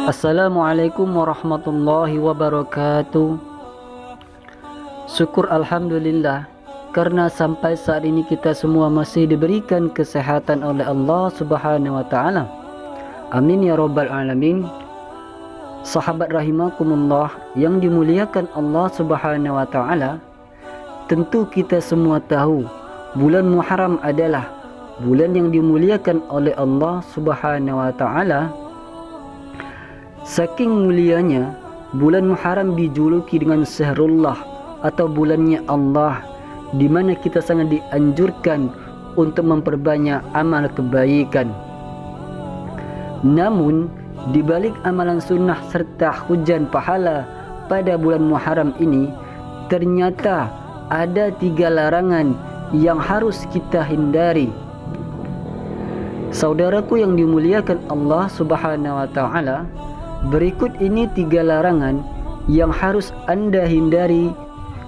Assalamualaikum warahmatullahi wabarakatuh. Syukur alhamdulillah karena sampai saat ini kita semua masih diberikan kesehatan oleh Allah Subhanahu wa taala. Amin ya rabbal alamin. Sahabat rahimakumullah yang dimuliakan Allah Subhanahu wa taala, tentu kita semua tahu bulan Muharram adalah bulan yang dimuliakan oleh Allah Subhanahu wa taala. Saking mulianya, bulan Muharram dijuluki dengan Syahrullah atau bulannya Allah, di mana kita sangat dianjurkan untuk memperbanyak amal kebaikan. Namun, di balik amalan sunnah serta hujan pahala pada bulan Muharram ini, ternyata ada 3 larangan yang harus kita hindari. Saudaraku yang dimuliakan Allah Subhanahu wa taala, berikut ini 3 larangan yang harus Anda hindari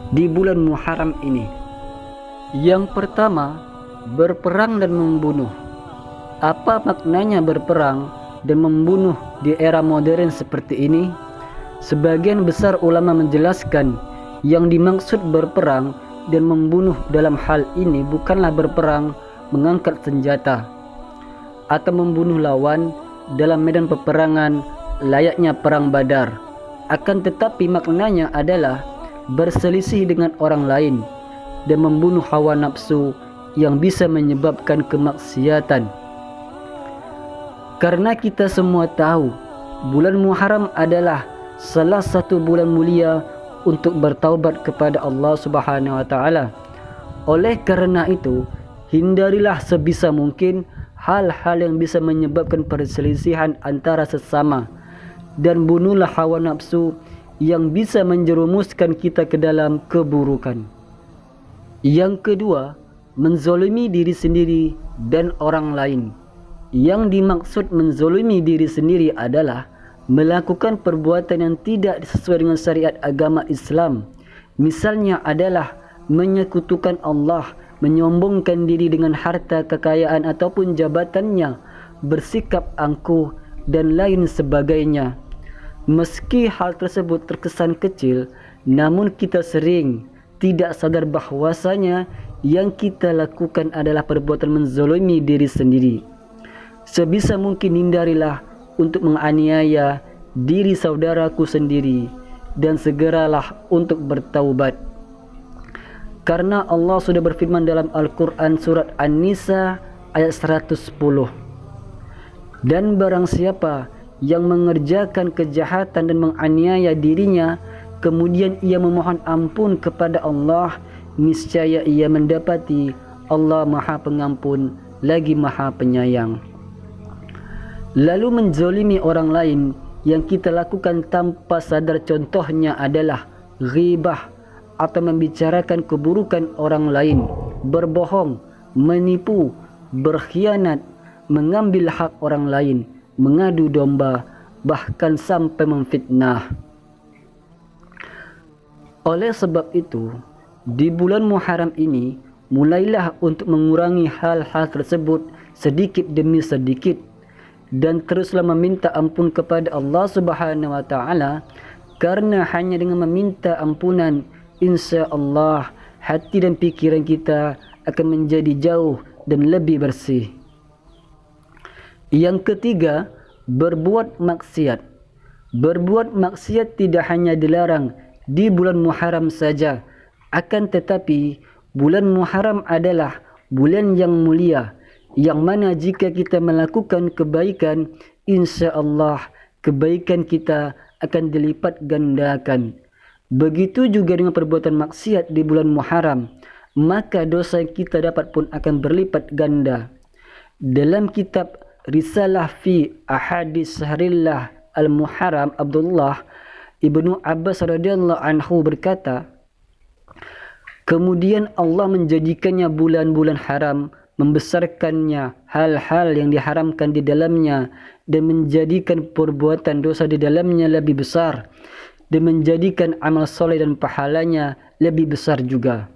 di bulan Muharram ini. Yang pertama, berperang dan membunuh. Apa maknanya berperang dan membunuh di era modern seperti ini? Sebagian besar ulama menjelaskan yang dimaksud berperang dan membunuh dalam hal ini bukanlah berperang mengangkat senjata atau membunuh lawan dalam medan peperangan layaknya perang Badar. Akan tetapi maknanya adalah berselisih dengan orang lain dan membunuh hawa nafsu yang bisa menyebabkan kemaksiatan. Karena kita semua tahu bulan Muharram adalah salah satu bulan mulia untuk bertaubat kepada Allah Subhanahu wa taala. Oleh karena itu, hindarilah sebisa mungkin hal-hal yang bisa menyebabkan perselisihan antara sesama, dan bunuhlah hawa nafsu yang bisa menjerumuskan kita ke dalam keburukan. Yang kedua, menzolimi diri sendiri dan orang lain. Yang dimaksud menzolimi diri sendiri adalah melakukan perbuatan yang tidak sesuai dengan syariat agama Islam. Misalnya adalah menyekutukan Allah, menyombongkan diri dengan harta kekayaan ataupun jabatannya, bersikap angkuh dan lain sebagainya. Meski hal tersebut terkesan kecil, namun kita sering tidak sadar bahwasanya yang kita lakukan adalah perbuatan menzalimi diri sendiri. Sebisa mungkin hindarilah untuk menganiaya diri saudaraku sendiri dan segeralah untuk bertaubat. Karena Allah sudah berfirman dalam Al-Quran surat An-Nisa ayat 110. Dan barang siapa yang mengerjakan kejahatan dan menganiaya dirinya, kemudian ia memohon ampun kepada Allah, niscaya ia mendapati Allah Maha Pengampun lagi Maha Penyayang. Lalu menzalimi orang lain yang kita lakukan tanpa sadar, contohnya adalah ghibah atau membicarakan keburukan orang lain, berbohong, menipu, berkhianat, mengambil hak orang lain, mengadu domba, bahkan sampai memfitnah. Oleh sebab itu, di bulan Muharram ini, mulailah untuk mengurangi hal-hal tersebut sedikit demi sedikit, dan teruslah meminta ampun kepada Allah Subhanahu wa taala, karena hanya dengan meminta ampunan, insya Allah hati dan pikiran kita akan menjadi jauh dan lebih bersih. Yang ketiga, berbuat maksiat. Berbuat maksiat tidak hanya dilarang di bulan Muharram saja, akan tetapi bulan Muharram adalah bulan yang mulia, yang mana jika kita melakukan kebaikan, insya Allah kebaikan kita akan dilipat gandakan. Begitu juga dengan perbuatan maksiat di bulan Muharram, maka dosa kita dapat pun akan berlipat ganda. Dalam kitab Risalah fi Ahadits Syahrillah Al-Muharram, Abdullah Ibnu Abbas radhiyallahu anhu berkata, kemudian Allah menjadikannya bulan-bulan haram, membesarkannya hal-hal yang diharamkan di dalamnya, dan menjadikan perbuatan dosa di dalamnya lebih besar, dan menjadikan amal soleh dan pahalanya lebih besar juga.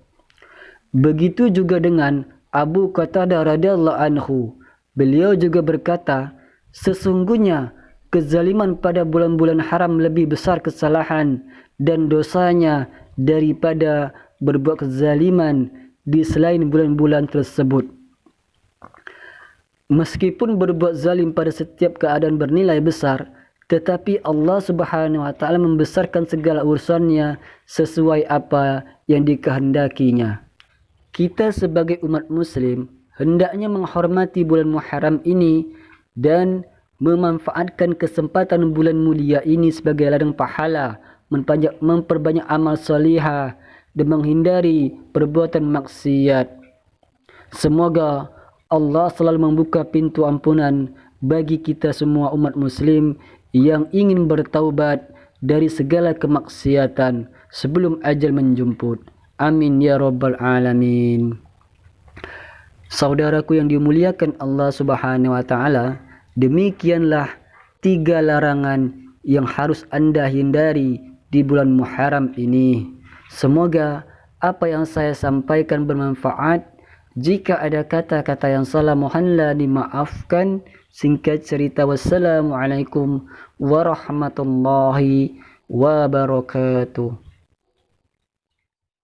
Begitu juga dengan Abu Qatadah radhiyallahu anhu. Beliau juga berkata, sesungguhnya kezaliman pada bulan-bulan haram lebih besar kesalahan dan dosanya daripada berbuat kezaliman di selain bulan-bulan tersebut. Meskipun berbuat zalim pada setiap keadaan bernilai besar, tetapi Allah Subhanahu wa taala membesarkan segala urusannya sesuai apa yang dikehendakinya. Kita sebagai umat muslim hendaknya menghormati bulan Muharram ini dan memanfaatkan kesempatan bulan mulia ini sebagai ladang pahala, memperbanyak amal salihah dan menghindari perbuatan maksiat. Semoga Allah selalu membuka pintu ampunan bagi kita semua umat muslim yang ingin bertaubat dari segala kemaksiatan sebelum ajal menjemput. Amin ya rabbal alamin. Saudaraku yang dimuliakan Allah Subhanahu wa taala, demikianlah 3 larangan yang harus Anda hindari di bulan Muharram ini. Semoga apa yang saya sampaikan bermanfaat. Jika ada kata-kata yang salah, mohonlah dimaafkan. Singkat cerita, wassalamualaikum warahmatullahi wabarakatuh.